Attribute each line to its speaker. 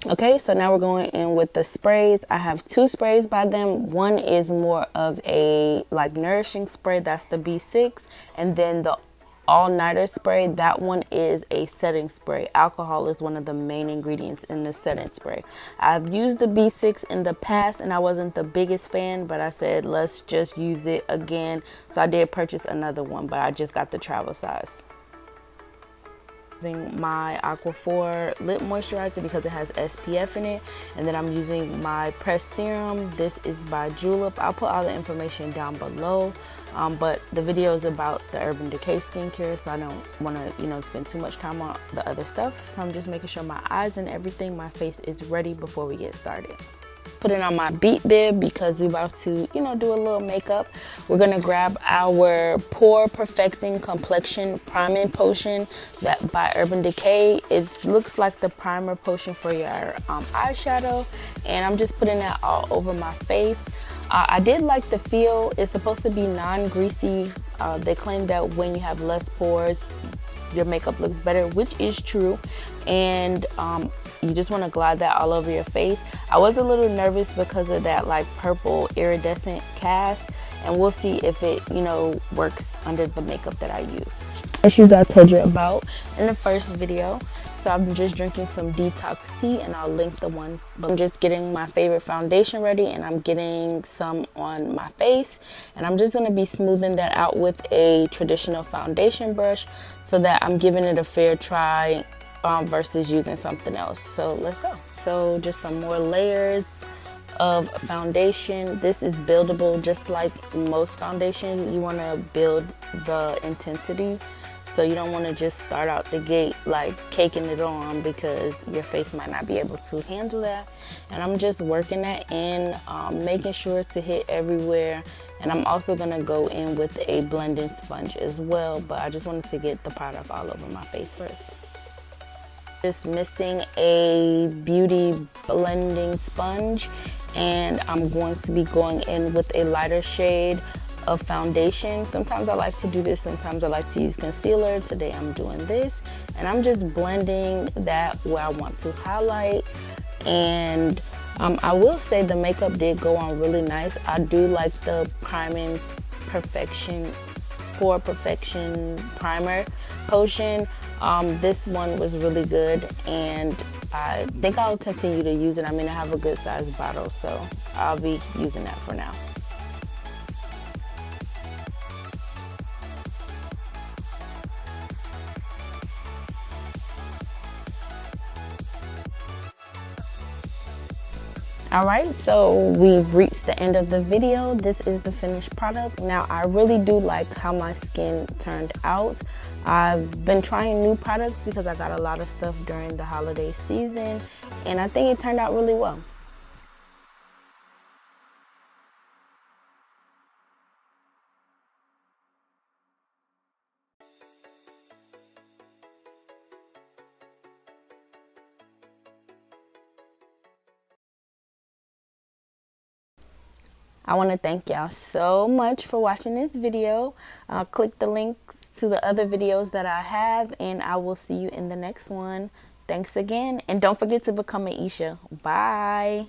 Speaker 1: Okay, so now we're going in with the sprays. I have two sprays by them. One is more of a like nourishing spray, that's the B6, and then the all-nighter spray, that one is a setting spray. Alcohol is one of the main ingredients in the setting spray. I've used the B6 in the past and I wasn't the biggest fan, but I said let's just use it again. So I did purchase another one, but I just got the travel size. Using my Aqua 4 lip moisturizer because it has SPF in it, and then I'm using my pressed serum. This is by Julep. I'll put all the information down below, but the video is about the Urban Decay skincare, so I don't want to spend too much time on the other stuff. So I'm just making sure my eyes and everything, my face is ready before we get started. Putting on my beat bib because we're about to do a little makeup. We're gonna grab our Pore Perfecting Complexion Priming Potion that by Urban Decay. It looks like the primer potion for your eyeshadow, and I'm just putting that all over my face. I did like the feel. It's supposed to be non-greasy. They claim that when you have less pores, your makeup looks better, which is true, and you just want to glide that all over your face. I was a little nervous because of that like purple iridescent cast, and we'll see if it works under the makeup that I use. Issues I told you about in the first video. So I'm just drinking some detox tea, and I'll link the one. But I'm just getting my favorite foundation ready, and I'm getting some on my face, and I'm just going to be smoothing that out with a traditional foundation brush so that I'm giving it a fair try versus using something else. So let's go. So just some more layers of foundation. This is buildable. Just like most foundation, you want to build the intensity. So you don't want to just start out the gate like caking it on, because your face might not be able to handle that. And I'm just working that in, making sure to hit everywhere. And I'm also going to go in with a blending sponge as well, but I just wanted to get the product all over my face first. Just missing a beauty blending sponge, and I'm going to be going in with a lighter shade of foundation. Sometimes I like to do this, sometimes I like to use concealer. Today I'm doing this, and I'm just blending that where I want to highlight. And I will say the makeup did go on really nice. I do like the Priming Perfection Pore Perfection Primer Potion. This one was really good, and I think I'll continue to use it. I mean, I have a good size bottle, so I'll be using that for now. Alright, so we've reached the end of the video. This is the finished product. Now, I really do like how my skin turned out. I've been trying new products because I got a lot of stuff during the holiday season, and I think it turned out really well. I want to thank y'all so much for watching this video. Click the links to the other videos that I have, and I will see you in the next one. Thanks again, and don't forget to become an Isha. Bye.